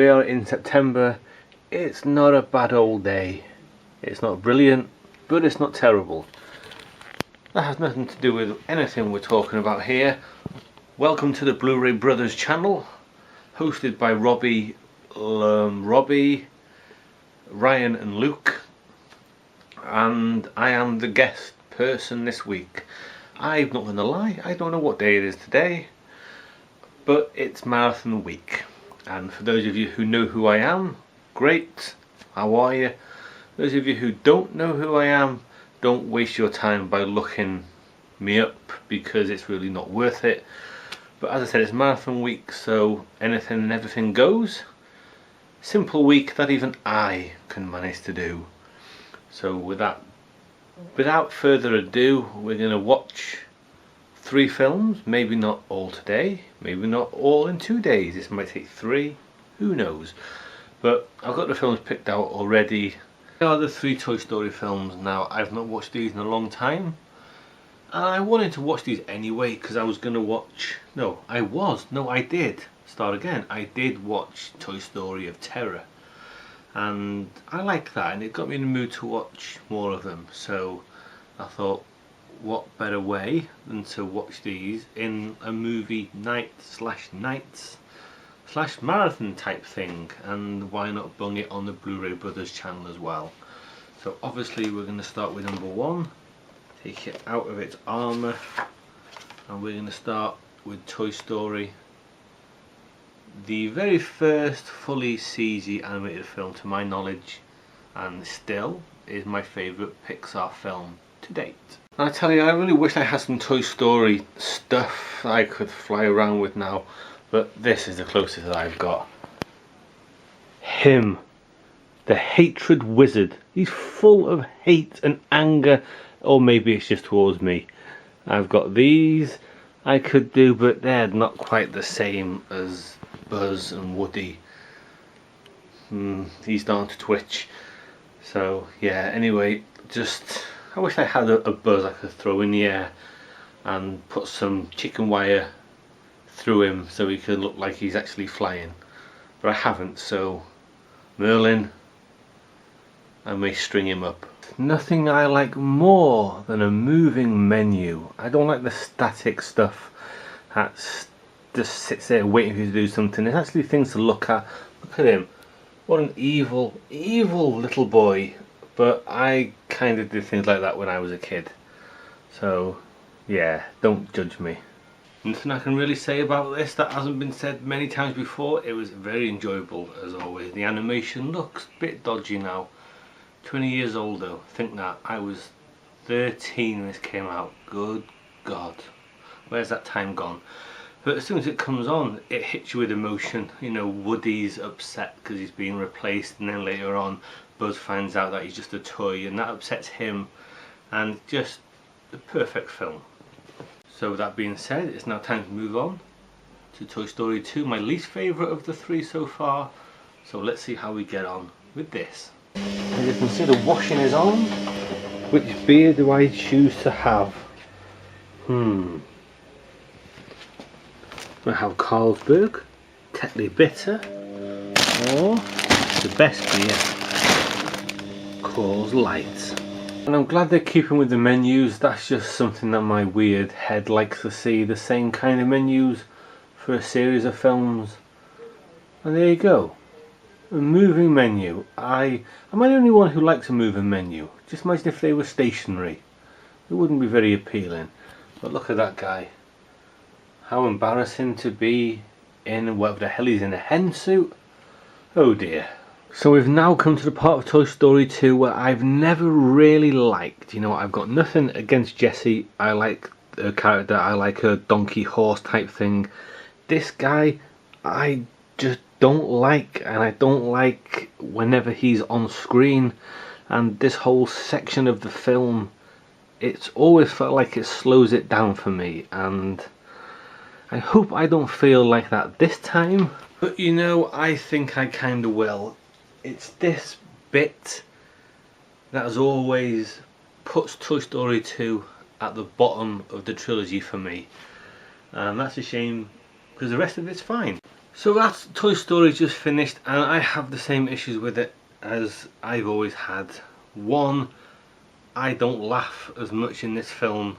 we are in September. It's not a bad old day. It's not brilliant, but it's not terrible. That has nothing to do with anything we're talking about here. Welcome to the Blu-ray Brothers channel, hosted by Robbie, Ryan and Luke, and I am the guest person this week. I'm not going to lie, I don't know what day it is today, but it's marathon week. And for those of you who know who I am, great, how are you? Those of you who don't know who I am, don't waste your time by looking me up, because it's really not worth it. But as I said, it's marathon week, so anything and everything goes. Simple week that even I can manage to do. So without further ado, we're going to watch 3 films. Maybe not all today, maybe not all in 2 days. This might take 3, who knows. But I've got the films picked out already. Here are the 3 Toy Story films. Now, I've not watched these in a long time, and I wanted to watch these anyway because I was going to watch... I did watch Toy Story of Terror, and I like that, and it got me in the mood to watch more of them. So I thought, what better way than to watch these in a movie night/marathon type thing, and why not bung it on the Blu-ray Brothers channel as well. So obviously we're going to start with number 1, take it out of its armour, and we're going to start with Toy Story, the very first fully CG animated film to my knowledge, and still is my favourite Pixar film to date. And I tell you, I really wish I had some Toy Story stuff I could fly around with now, but this is the closest that I've got. Him, the hatred wizard. He's full of hate and anger, or maybe it's just towards me. I've got these I could do, but they're not quite the same as Buzz and Woody. He's starting to twitch. So yeah, anyway, I wish I had a Buzz I could throw in the air and put some chicken wire through him so he could look like he's actually flying, but I haven't. So Merlin, I may string him up. Nothing I like more than a moving menu. I don't like the static stuff that just sits there waiting for you to do something. There's actually things to look at. Look at him, what an evil little boy. But I kind of did things like that when I was a kid, so yeah, don't judge me. Nothing I can really say about this that hasn't been said many times before. It was very enjoyable as always. The animation looks a bit dodgy now. 20 years old though, think that. I was 13 when this came out. Good God, where's that time gone? But as soon as it comes on, it hits you with emotion. You know, Woody's upset because he's being replaced, and then later on Buzz finds out that he's just a toy, and that upsets him, and just the perfect film. So with that being said, it's now time to move on to Toy Story 2, my least favourite of the 3 so far. So let's see how we get on with this. As you can see, the washing is on. Which beer do I choose to have? I have Carlsberg, Tetley Bitter, or the best beer, Coors Light. And I'm glad they're keeping with the menus. That's just something that my weird head likes to see, the same kind of menus for a series of films. And there you go, a moving menu. Am I the only one who likes a moving menu? Just imagine if they were stationary. It wouldn't be very appealing. But look at that guy. How embarrassing to be in whatever the hell he's in, a hen suit. Oh dear. So we've now come to the part of Toy Story 2 where I've never really liked. You know, I've got nothing against Jessie. I like her character. I like her donkey horse type thing. This guy, I just don't like, and I don't like whenever he's on screen. And this whole section of the film, it's always felt like it slows it down for me, and I hope I don't feel like that this time. But you know, I think I kinda will. It's this bit that as always puts Toy Story 2 at the bottom of the trilogy for me, and that's a shame because the rest of it's fine. So that's Toy Story just finished, and I have the same issues with it as I've always had. One, I don't laugh as much in this film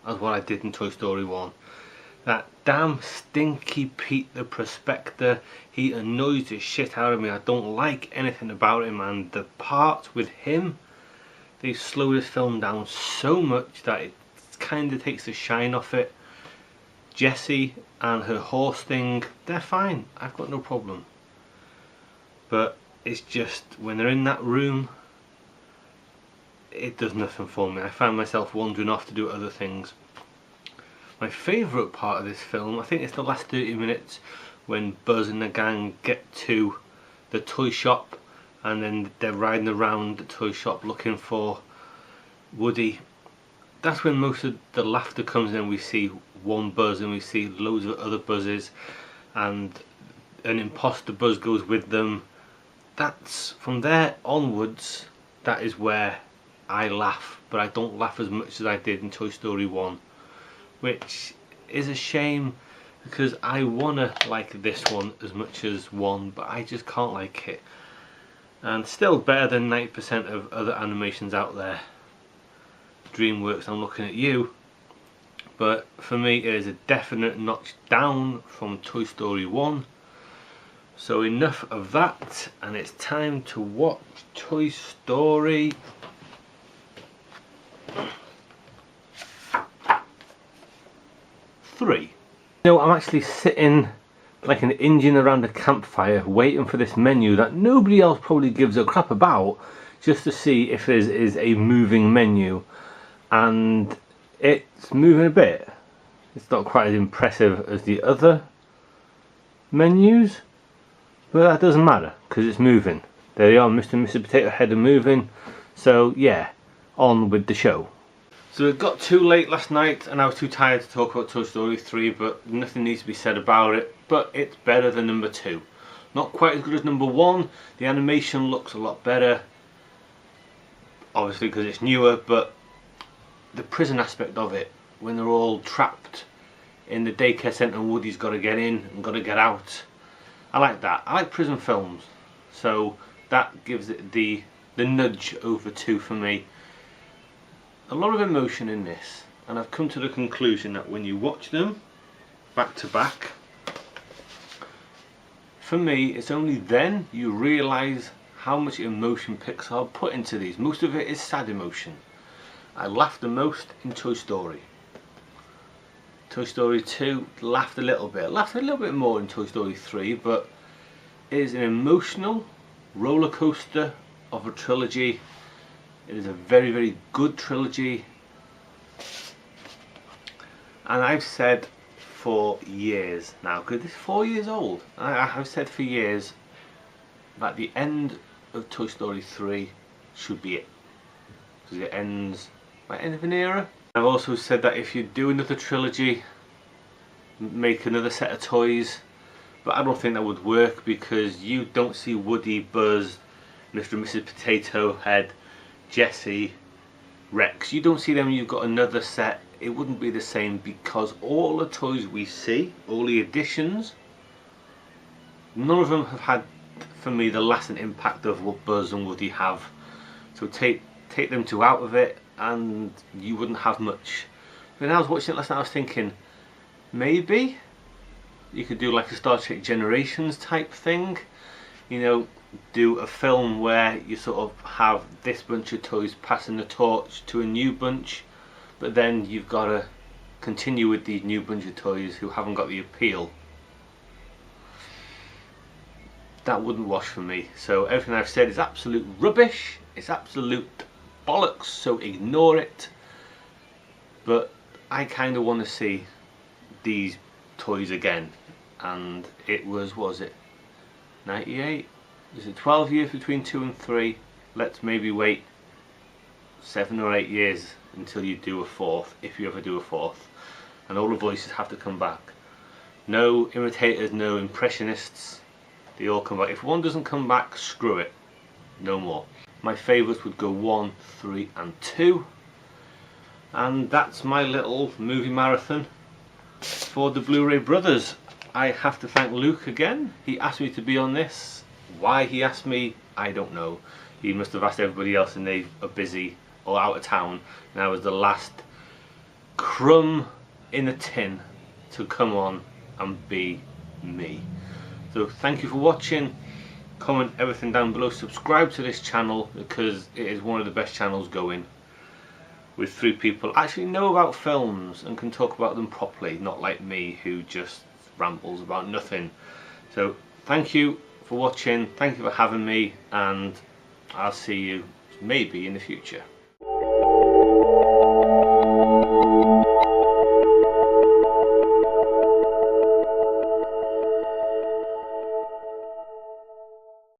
as what I did in Toy Story 1. That damn stinky Pete the Prospector, he annoys the shit out of me. I don't like anything about him, and the parts with him, they slow this film down so much that it kind of takes the shine off it. Jessie and her horse thing, they're fine, I've got no problem. But it's just when they're in that room, it does nothing for me. I find myself wandering off to do other things. My favourite part of this film, I think it's the last 30 minutes when Buzz and the gang get to the toy shop, and then they're riding around the toy shop looking for Woody. That's when most of the laughter comes in. We see one Buzz and we see loads of other Buzzes, and an imposter Buzz goes with them. That's from there onwards, that is where I laugh, but I don't laugh as much as I did in Toy Story 1, which is a shame because I wanna like this one as much as 1, but I just can't like it. And still better than 90% of other animations out there. DreamWorks, I'm looking at you, but for me it is a definite notch down from Toy Story 1. So enough of that, and it's time to watch Toy Story 3. You know, I'm actually sitting like an Indian around a campfire waiting for this menu that nobody else probably gives a crap about, just to see if there is a moving menu. And it's moving a bit. It's not quite as impressive as the other menus, but that doesn't matter because it's moving. There they are, Mr. and Mrs. Potato Head are moving. So yeah, on with the show. So it got too late last night and I was too tired to talk about Toy Story 3, but nothing needs to be said about it. But it's better than number 2. Not quite as good as number 1. The animation looks a lot better, obviously because it's newer, but the prison aspect of it, when they're all trapped in the daycare centre and Woody's got to get in and got to get out, I like that. I like prison films, so that gives it the nudge over 2 for me. A lot of emotion in this, and I've come to the conclusion that when you watch them back to back, for me it's only then you realise how much emotion Pixar put into these. Most of it is sad emotion. I laughed the most in Toy Story. Toy Story 2, laughed a little bit. Laughed a little bit more in Toy Story 3, but it is an emotional roller coaster of a trilogy. It is a very, very good trilogy. And I've said for years now, because it's 4 years old, I have said for years that the end of Toy Story 3 should be it. Because it ends by end of an era. I've also said that if you do another trilogy, make another set of toys, but I don't think that would work because you don't see Woody, Buzz, Mr. and Mrs. Potato Head, Jessie, Rex. You don't see them. You've got another set. It wouldn't be the same because all the toys we see, all the additions, none of them have had, for me, the lasting impact of what Buzz and Woody have. So take them two out of it and you wouldn't have much. When I was watching it last night, I was thinking maybe you could do like a Star Trek Generations type thing, you know, do a film where you sort of have this bunch of toys passing the torch to a new bunch, but then you've got to continue with the new bunch of toys who haven't got the appeal. That wouldn't wash for me. So everything I've said is absolute rubbish, it's absolute bollocks, so ignore it. But I kind of want to see these toys again, and it was, what was it, 98? Is it 12 years between 2 and 3? Let's maybe wait 7 or 8 years until you do a 4th, if you ever do a 4th, and all the voices have to come back. No imitators, no impressionists, they all come back. If one doesn't come back, screw it, no more. My favourites would go 1, 3 and 2, and that's my little movie marathon for the Blu-ray brothers. I have to thank Luke again. He asked me to be on this. Why he asked me, I don't know. He must have asked everybody else and they are busy or out of town. And I was the last crumb in a tin to come on and be me. So thank you for watching. Comment everything down below. Subscribe to this channel because it is one of the best channels going, with 3 people actually know about films and can talk about them properly, not like me who just rambles about nothing. So thank you for watching, thank you for having me, and I'll see you maybe in the future.